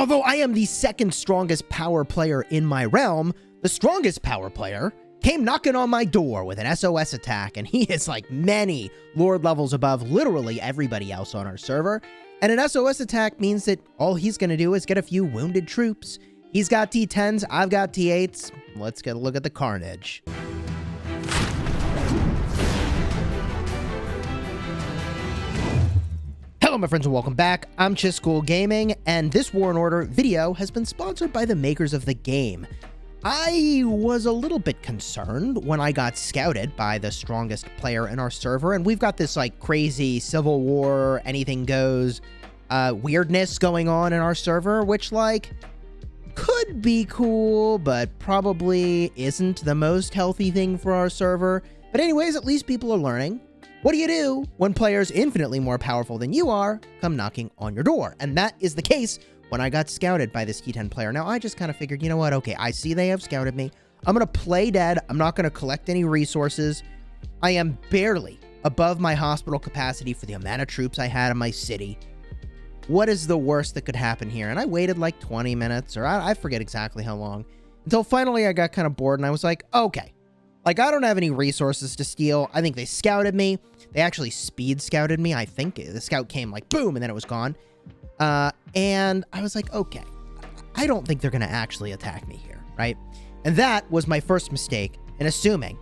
Although I am the second strongest power player in my realm, the strongest power player came knocking on my door with an SOS attack, and he is like many Lord levels above literally everybody else on our server. And an SOS attack means that all he's going to do is get a few wounded troops. He's got T10s, I've got T8s. Let's get a look at the carnage. Hello my friends and welcome back. I'm Chisgule Gaming, and this War and Order video has been sponsored by the makers of the game. I was a little bit concerned when I got scouted by the strongest player in our server, and we've got this like crazy Civil War, anything goes weirdness going on in our server, which like could be cool, but probably isn't the most healthy thing for our server. But anyways, at least people are learning. What do you do when players infinitely more powerful than you are come knocking on your door? And that is the case when I got scouted by this T10 player. Now, I just kind of figured, you know what? Okay, I see they have scouted me. I'm going to play dead. I'm not going to collect any resources. I am barely above my hospital capacity for the amount of troops I had in my city. What is the worst that could happen here? And I waited like 20 minutes, or I forget exactly how long, until finally I got kind of bored and I was like, okay. Like, I don't have any resources to steal. I think they scouted me. They actually speed scouted me, I think. The scout came like, boom, and then it was gone. And I was like, okay, I don't think they're going to actually attack me here, right? And that was my first mistake in assuming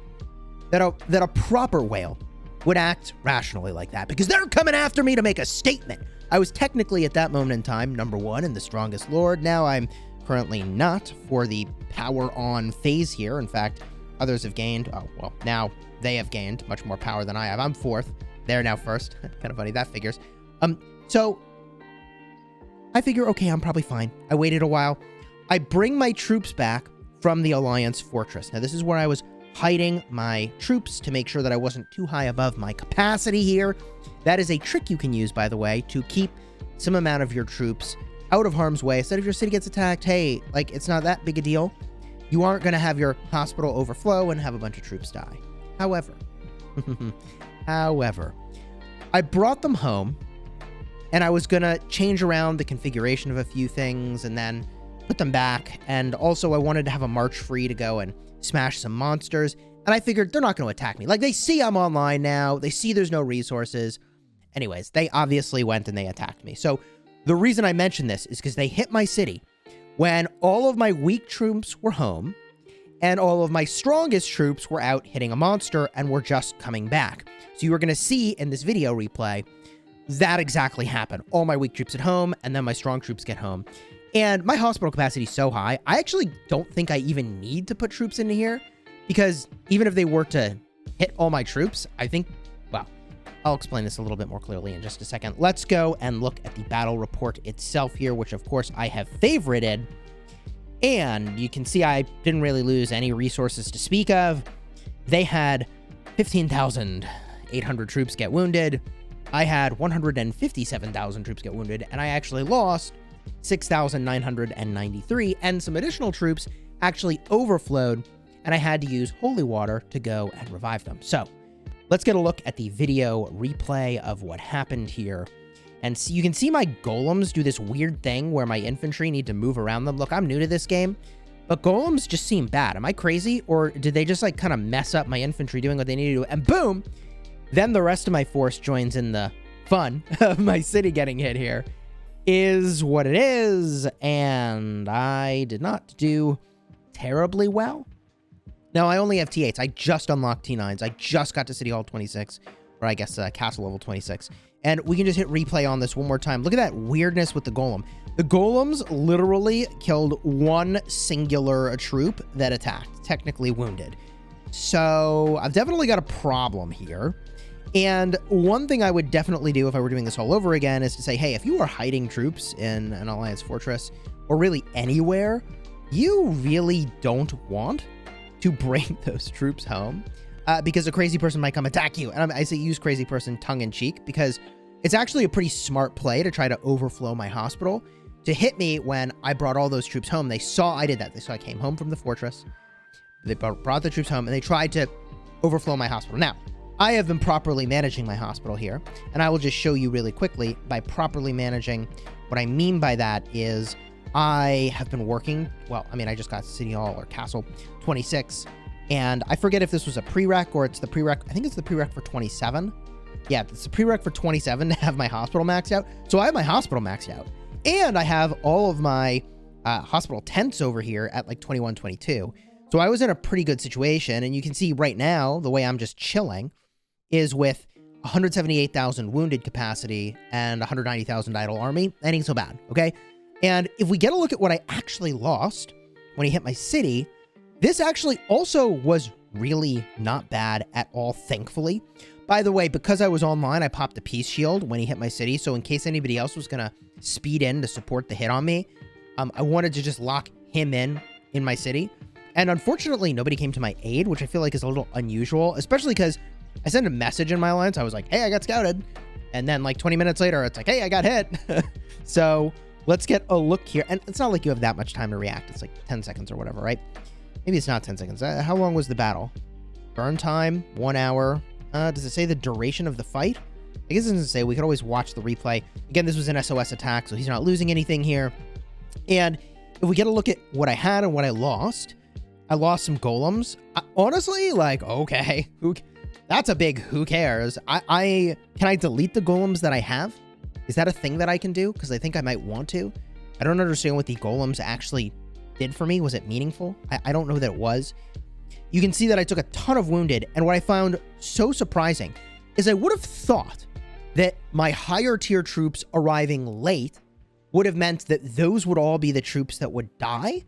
that a proper whale would act rationally like that, because they're coming after me to make a statement. I was technically at that moment in time #1 and the strongest lord. Now I'm currently not for the power on phase here. In fact, others have gained. Oh, well, now they have gained much more power than I have. I'm 4th. They're now 1st. Kind of funny. That figures. So I figure, okay, I'm probably fine. I waited a while. I bring my troops back from the Alliance Fortress. Now, this is where I was hiding my troops to make sure that I wasn't too high above my capacity here. That is a trick you can use, by the way, to keep some amount of your troops out of harm's way. So that if your city gets attacked, hey, like, it's not that big a deal. You aren't going to have your hospital overflow and have a bunch of troops die. However, I brought them home, and I was going to change around the configuration of a few things and then put them back. And also I wanted to have a march free to go and smash some monsters. And I figured they're not going to attack me. Like, they see I'm online now. They see there's no resources. Anyways, they obviously went and they attacked me. So the reason I mention this is because they hit my city when all of my weak troops were home and all of my strongest troops were out hitting a monster and were just coming back. So you were going to see in this video replay that exactly happened. All my weak troops at home, and then my strong troops get home. And my hospital capacity is so high, I actually don't think I even need to put troops into here, because even if they were to hit all my troops, I think, well, I'll explain this a little bit more clearly in just a second. Let's go and look at the battle report itself here, which of course I have favorited. And you can see I didn't really lose any resources to speak of. They had 15,800 troops get wounded. I had 157,000 troops get wounded, and I actually lost 6,993, and some additional troops actually overflowed, and I had to use holy water to go and revive them. So let's get a look at the video replay of what happened here. And so you can see my golems do this weird thing where my infantry need to move around them. Look, I'm new to this game, but golems just seem bad. Am I crazy? Or did they just like kind of mess up my infantry doing what they need to do? And boom, then the rest of my force joins in the fun of my city getting hit here. Is what it is, and I did not do terribly well. Now, I only have T8s. I just unlocked T9s. I just got to City Hall 26, or I guess Castle Level 26. And we can just hit replay on this one more time. Look at that weirdness with the golem. The golems literally killed one singular troop that attacked, technically wounded. So I've definitely got a problem here. And one thing I would definitely do if I were doing this all over again is to say, hey, if you are hiding troops in an Alliance Fortress, or really anywhere, you really don't want to bring those troops home, because a crazy person might come attack you. And I say use crazy person tongue-in-cheek, because it's actually a pretty smart play to try to overflow my hospital to hit me when I brought all those troops home. They saw I did that. They saw I came home from the fortress. They brought the troops home, and they tried to overflow my hospital. Now, I have been properly managing my hospital here, and I will just show you really quickly by properly managing. What I mean by that is I have been working, well, I mean, I just got City Hall or Castle 26, and I forget if this was a prereq or it's the prereq. I think it's the prereq for 27. Yeah, it's the prereq for 27 to have my hospital maxed out. So I have my hospital maxed out, and I have all of my hospital tents over here at like 21, 22. So I was in a pretty good situation, and you can see right now, the way I'm just chilling is with 178,000 wounded capacity and 190,000 idle army. That ain't so bad, okay? And if we get a look at what I actually lost when he hit my city, this actually also was really not bad at all, thankfully. By the way, because I was online, I popped a peace shield when he hit my city, so in case anybody else was going to speed in to support the hit on me, I wanted to just lock him in my city. And unfortunately, nobody came to my aid, which I feel like is a little unusual, especially because I sent a message in my alliance. I was like, hey, I got scouted. And then like 20 minutes later, it's like, hey, I got hit. So let's get a look here. And it's not like you have that much time to react. It's like 10 seconds or whatever, right? Maybe it's not 10 seconds. How long was the battle? Burn time, 1 hour. Does it say the duration of the fight? I guess it doesn't say. We could always watch the replay. Again, this was an SOS attack, so he's not losing anything here. And if we get a look at what I had and what I lost some golems. Honestly, like, okay, that's a big who cares. Can I delete the golems that I have? Is that a thing that I can do? Because I think I might want to. I don't understand what the golems actually did for me. Was it meaningful? I don't know that it was. You can see that I took a ton of wounded, and what I found so surprising is I would have thought that my higher tier troops arriving late would have meant that those would all be the troops that would die.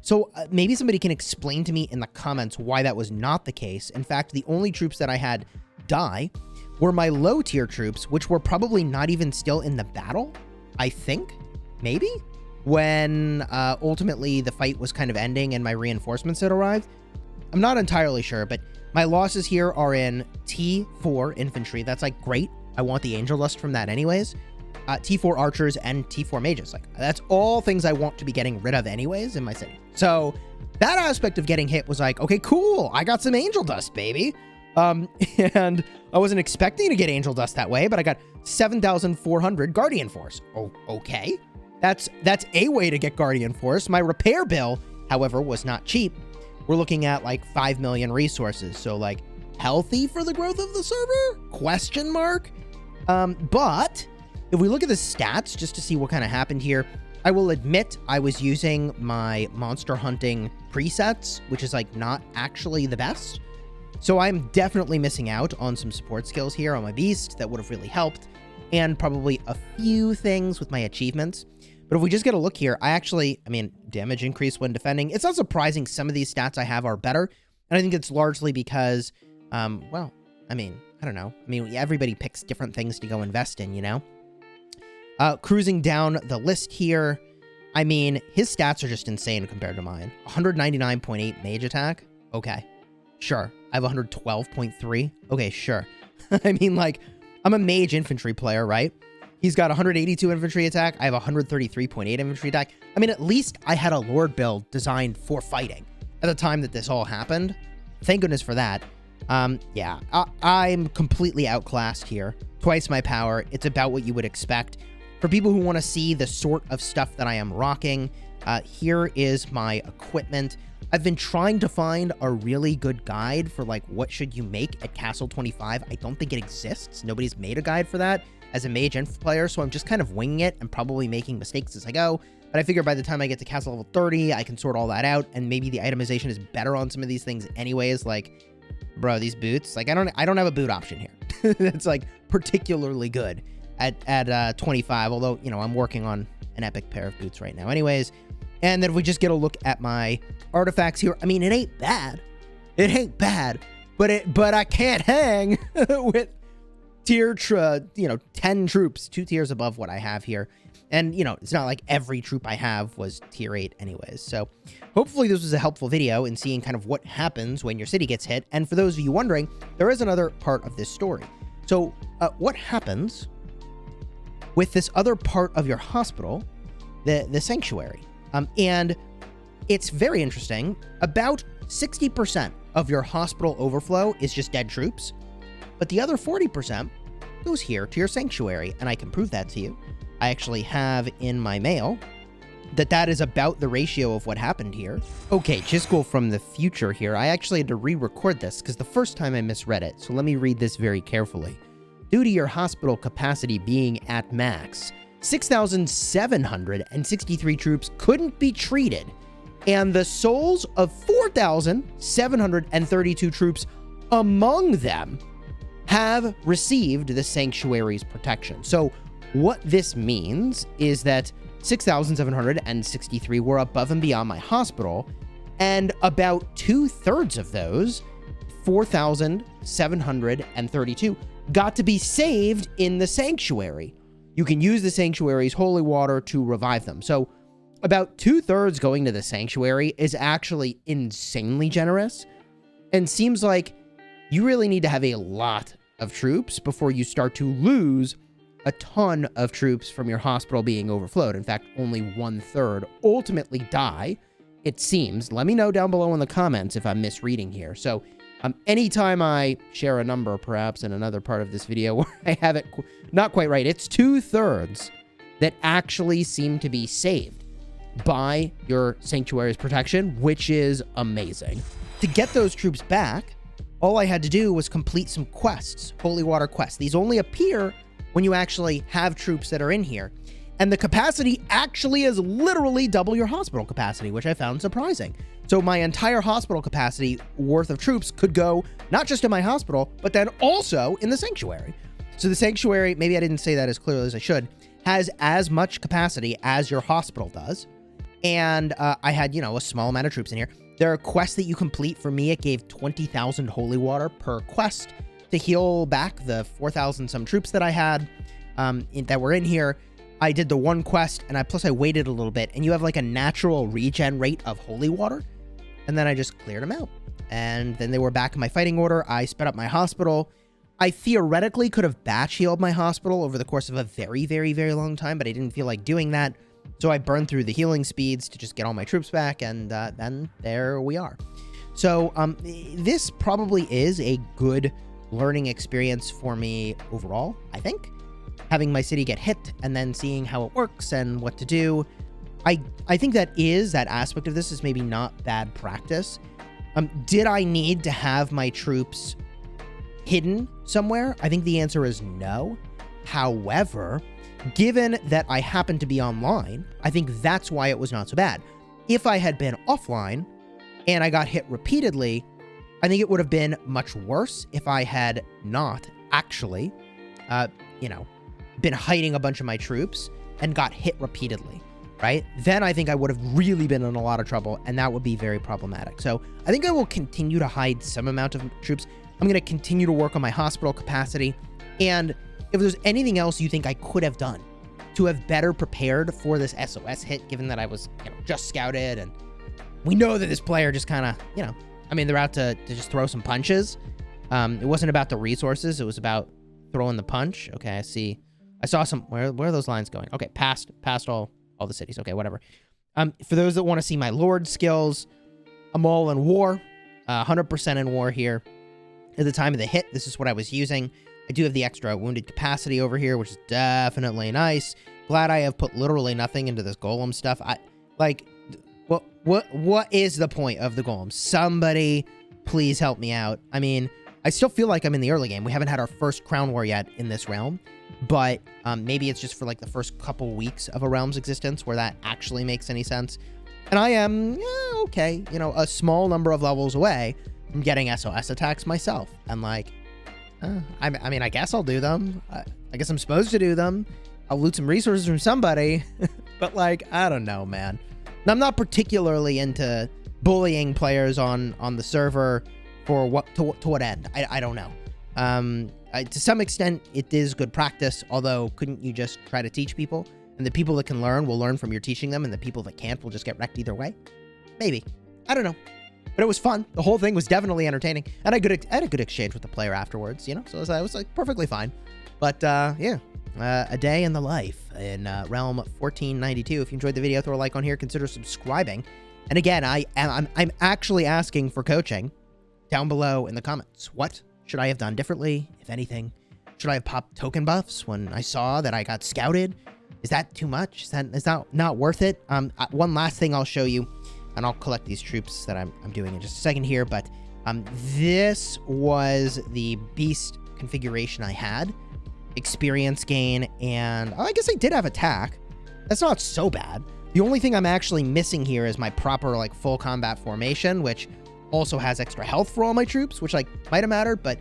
So maybe somebody can explain to me in the comments why that was not the case. In fact, the only troops that I had die were my low tier troops, which were probably not even still in the battle, I think, maybe, when ultimately the fight was kind of ending and my reinforcements had arrived. I'm not entirely sure, but my losses here are in T4 infantry. That's like great. I want the angel dust from that anyways. T4 archers and T4 mages. Like, that's all things I want to be getting rid of anyways in my city. So that aspect of getting hit was like, okay, cool. I got some angel dust, baby. And I wasn't expecting to get angel dust that way, but I got 7,400 guardian force. Oh, okay. That's a way to get guardian force. My repair bill, however, was not cheap. We're looking at like 5 million resources. So like healthy for the growth of the server? Question mark. But if we look at the stats just to see what kind of happened here, I will admit I was using my monster hunting presets, which is like not actually the best. So I'm definitely missing out on some support skills here on my beast that would have really helped, and probably a few things with my achievements. But if we just get a look here, I mean, damage increase when defending. It's not surprising some of these stats I have are better. And I think it's largely because, well, I mean, I don't know. I mean, everybody picks different things to go invest in, you know? Cruising down the list here, I mean, his stats are just insane compared to mine. 199.8 mage attack. Okay, sure. I have 112.3. Okay, sure. I mean, like, I'm a mage infantry player, right? He's got 182 infantry attack. I have 133.8 infantry attack. I mean, at least I had a lord build designed for fighting at the time that this all happened. Thank goodness for that. Yeah, I'm completely outclassed here. Twice my power. It's about what you would expect. For people who want to see the sort of stuff that I am rocking, here is my equipment. I've been trying to find a really good guide for like what should you make at Castle 25. I don't think it exists. Nobody's made a guide for that as a mage inf player, so I'm just kind of winging it and probably making mistakes as I go. But I figure by the time I get to Castle level 30, I can sort all that out, and maybe the itemization is better on some of these things anyways. Like, bro, these boots, like I don't have a boot option here. It's like particularly good at 25, although, you know, I'm working on an epic pair of boots right now anyways. And then if we just get a look at my artifacts here, I mean, it ain't bad. It ain't bad, but I can't hang with tier, 10 troops, 2 tiers above what I have here. And, you know, it's not like every troop I have was tier 8 anyways. So hopefully this was a helpful video in seeing kind of what happens when your city gets hit. And for those of you wondering, there is another part of this story. So what happens with this other part of your hospital, the sanctuary? And it's very interesting. About 60% of your hospital overflow is just dead troops, but the other 40% goes here to your sanctuary, and I can prove that to you. I actually have in my mail that is about the ratio of what happened here. Okay, Chisgule from the future here. I actually had to re-record this because the first time I misread it. So let me read this very carefully. Due to your hospital capacity being at max, 6,763 troops couldn't be treated, and the souls of 4,732 troops among them have received the sanctuary's protection. So what this means is that 6,763 were above and beyond my hospital, and about 2/3 of those, 4,732, got to be saved in the sanctuary. You can use the sanctuary's holy water to revive them. So about 2/3 going to the sanctuary is actually insanely generous, and seems like you really need to have a lot of troops before you start to lose a ton of troops from your hospital being overflowed. In fact, only 1/3 ultimately die, it seems. Let me know down below in the comments if I'm misreading here. So anytime I share a number, perhaps in another part of this video where I have it not quite right, it's 2/3 that actually seem to be saved by your sanctuary's protection, which is amazing. To get those troops back, all I had to do was complete some quests, holy water quests. These only appear when you actually have troops that are in here. And the capacity actually is literally double your hospital capacity, which I found surprising. So my entire hospital capacity worth of troops could go not just in my hospital, but then also in the sanctuary. So the sanctuary, maybe I didn't say that as clearly as I should, has as much capacity as your hospital does. And I had, a small amount of troops in here. There are quests that you complete. For me, it gave 20,000 holy water per quest to heal back the 4,000 some troops that I had that were in here. I did the one quest, and plus I waited a little bit, and you have like a natural regen rate of holy water, and then I just cleared them out. And then they were back in my fighting order. I sped up my hospital. I theoretically could have batch healed my hospital over the course of a very, very, very long time, but I didn't feel like doing that. So I burned through the healing speeds to just get all my troops back, and then there we are. So this probably is a good learning experience for me overall, I think. Having my city get hit and then seeing how it works and what to do. I think that aspect of this is maybe not bad practice. Did I need to have my troops hidden somewhere? I think the answer is no. However, given that I happened to be online, I think that's why it was not so bad. If I had been offline and I got hit repeatedly, I think it would have been much worse if I had not actually, been hiding a bunch of my troops and got hit repeatedly, right? Then I think I would have really been in a lot of trouble, and that would be very problematic. So I think I will continue to hide some amount of troops. I'm going to continue to work on my hospital capacity, and if there's anything else you think I could have done to have better prepared for this SOS hit, given that I was just scouted, and we know that this player just kind of, they're out to just throw some punches. It wasn't about the resources. It was about throwing the punch. Okay, I see. I saw some. Where are those lines going? Okay, past all the cities. Okay, whatever. For those that want to see my Lord skills, I'm all in war. 100% in war here. At the time of the hit, this is what I was using. I do have the extra wounded capacity over here, which is definitely nice. Glad I have put literally nothing into this golem stuff. What is the point of the golem? Somebody please help me out. I mean, I still feel like I'm in the early game. We haven't had our first crown war yet in this realm, but maybe it's just for like the first couple weeks of a realm's existence where that actually makes any sense. And I am, a small number of levels away from getting SOS attacks myself. And like, I guess I'll do them. I guess I'm supposed to do them. I'll loot some resources from somebody, but like, I don't know, man. And I'm not particularly into bullying players on the server for what end. I don't know. To some extent, it is good practice, although couldn't you just try to teach people? And the people that can learn will learn from your teaching them, and the people that can't will just get wrecked either way? Maybe. I don't know. But it was fun. The whole thing was definitely entertaining. And I had a good exchange with the player afterwards, So it was like perfectly fine. But a day in the life in Realm 1492. If you enjoyed the video, throw a like on here. Consider subscribing. And again, I'm actually asking for coaching down below in the comments. What should I have done differently, if anything? Should I have popped token buffs when I saw that I got scouted? Is that too much? Is that not worth it? One last thing I'll show you, and I'll collect these troops that I'm doing in just a second here, but this was the beast configuration I had. Experience gain, and I guess I did have attack. That's not so bad. The only thing I'm actually missing here is my proper, like, full combat formation, which also has extra health for all my troops, which, like, might have mattered, but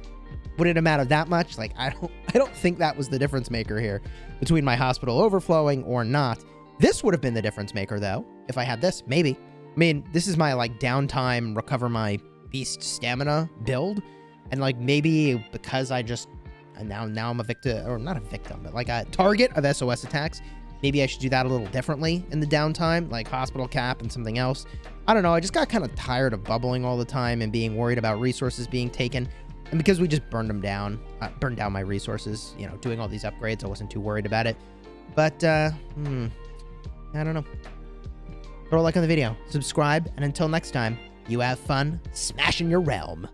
would it have mattered that much? Like, I don't think that was the difference maker here between my hospital overflowing or not. This would have been the difference maker, though, if I had this, maybe. I mean, this is my, like, downtime, recover my beast stamina build, and, like, maybe because I just, now I'm a victim, or not a victim, but, like, a target of SOS attacks. Maybe I should do that a little differently in the downtime, like hospital cap and something else. I don't know. I just got kind of tired of bubbling all the time and being worried about resources being taken. And because we just burned down my resources, you know, doing all these upgrades, I wasn't too worried about it. But, I don't know. Throw a like on the video, subscribe, and until next time, you have fun smashing your realm.